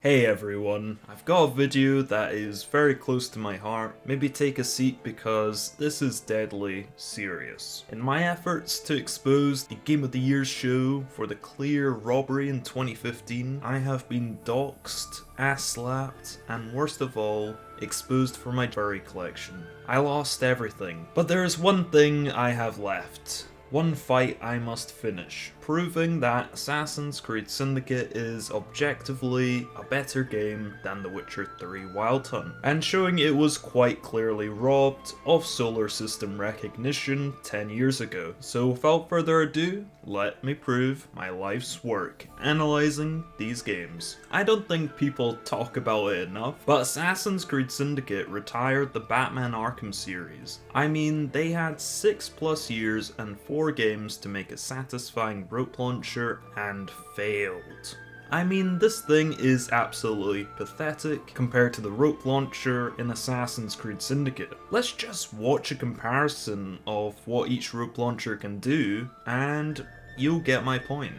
Hey everyone, I've got a video that is very close to my heart. Maybe take a seat because this is deadly serious. In my efforts to expose the Game of the Year show for the clear robbery in 2015, I have been doxxed, ass-slapped, and worst of all, exposed for my furry collection. I lost everything, but there is one thing I have left. One fight I must finish, proving that Assassin's Creed Syndicate is objectively a better game than The Witcher 3 Wild Hunt, and showing it was quite clearly robbed of solar system recognition 10 years ago. So without further ado, let me prove my life's work analysing these games. I don't think people talk about it enough, but Assassin's Creed Syndicate retired the Batman Arkham series. I mean, they had 6+ years and 4 games to make a satisfying rope launcher and failed. I mean, this thing is absolutely pathetic compared to the rope launcher in Assassin's Creed Syndicate. Let's just watch a comparison of what each rope launcher can do, and you'll get my point.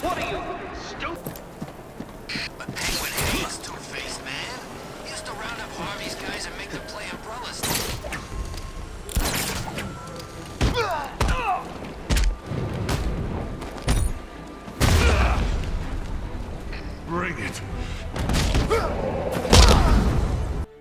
What are you, stupid? But Penguin hates Two-Face, man. He used to round up Harvey's guys and make them play umbrellas. Bring it.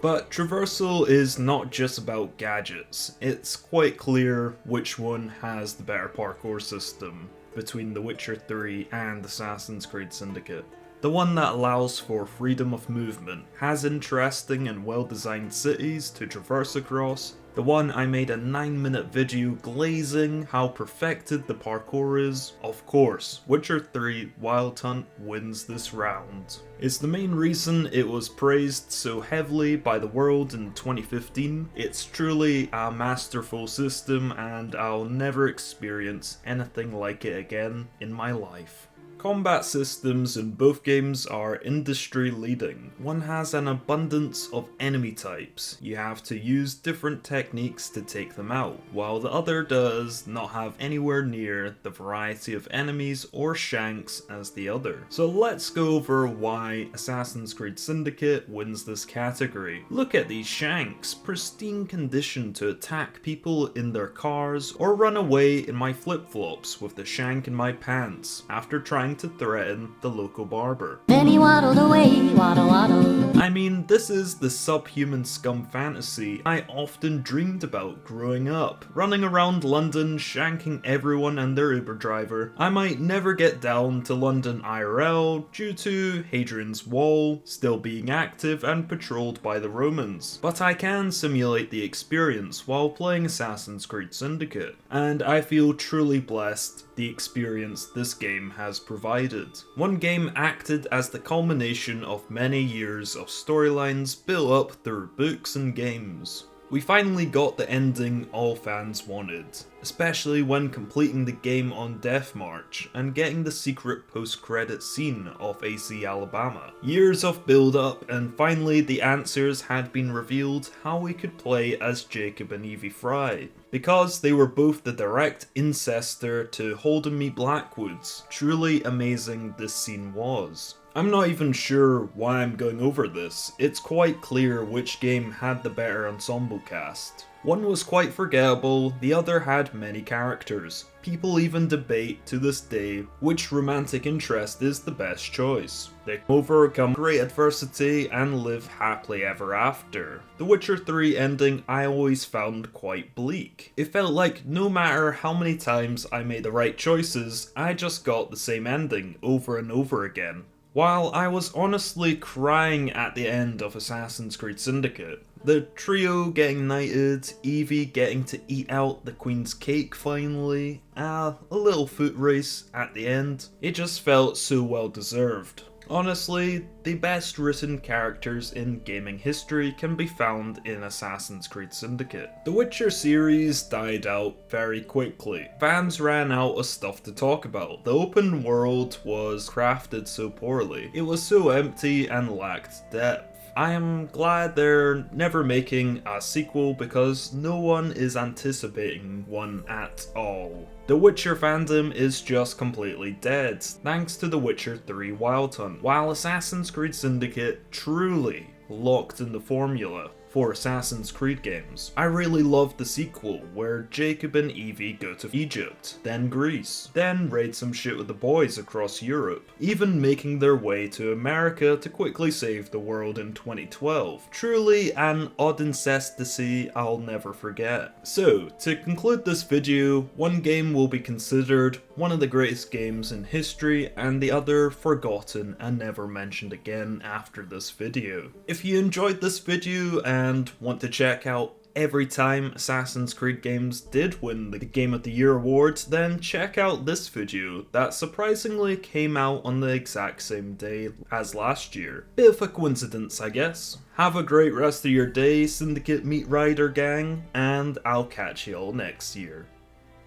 But Traversal is not just about gadgets. It's quite clear which one has the better parkour system between The Witcher 3 and Assassin's Creed Syndicate. The one that allows for freedom of movement, has interesting and well-designed cities to traverse across. The one I made a 9-minute video glazing how perfected the parkour is. Of course, Witcher 3 Wild Hunt wins this round. It's the main reason it was praised so heavily by the world in 2015. It's truly a masterful system and I'll never experience anything like it again in my life. Combat systems in both games are industry leading. One has an abundance of enemy types. You have to use different techniques to take them out, while the other does not have anywhere near the variety of enemies or shanks as the other. So let's go over why Assassin's Creed Syndicate wins this category. Look at these shanks, pristine condition to attack people in their cars or run away in my flip-flops with the shank in my pants after trying to threaten the local barber. Then he waddled away, waddle waddle. I mean, this is the subhuman scum fantasy I often dreamed about growing up. Running around London, shanking everyone and their Uber driver. I might never get down to London IRL due to Hadrian's Wall still being active and patrolled by the Romans. But I can simulate the experience while playing Assassin's Creed Syndicate, and I feel truly blessed the experience this game has provided. One game acted as the culmination of many years of storylines built up through books and games. We finally got the ending all fans wanted, especially when completing the game on Death March and getting the secret post-credit scene of AC Alabama. Years of build-up and finally the answers had been revealed how we could play as Jacob and Evie Fry, because they were both the direct incestor to Holden Me Blackwoods. Truly amazing this scene was. I'm not even sure why I'm going over this. It's quite clear which game had the better ensemble cast. One was quite forgettable, the other had many characters. People even debate to this day which romantic interest is the best choice. They overcome great adversity and live happily ever after. The Witcher 3 ending I always found quite bleak. It felt like no matter how many times I made the right choices, I just got the same ending over and over again. While I was honestly crying at the end of Assassin's Creed Syndicate, the trio getting knighted, Evie getting to eat out the Queen's cake finally, a little foot race at the end, it just felt so well deserved. Honestly, the best written characters in gaming history can be found in Assassin's Creed Syndicate. The Witcher series died out very quickly. Fans ran out of stuff to talk about. The open world was crafted so poorly. It was so empty and lacked depth. I am glad they're never making a sequel because no one is anticipating one at all. The Witcher fandom is just completely dead, thanks to The Witcher 3 Wild Hunt, while Assassin's Creed Syndicate truly locked in the formula for Assassin's Creed games. I really loved the sequel, where Jacob and Evie go to Egypt, then Greece, then raid some shit with the boys across Europe, even making their way to America to quickly save the world in 2012. Truly an odd incestasy I'll never forget. So, to conclude this video, one game will be considered one of the greatest games in history, and the other forgotten and never mentioned again after this video. If you enjoyed this video and want to check out every time Assassin's Creed games did win the Game of the Year award, then check out this video that surprisingly came out on the exact same day as last year. Bit of a coincidence, I guess. Have a great rest of your day, Syndicate Meat Rider gang, and I'll catch y'all next year.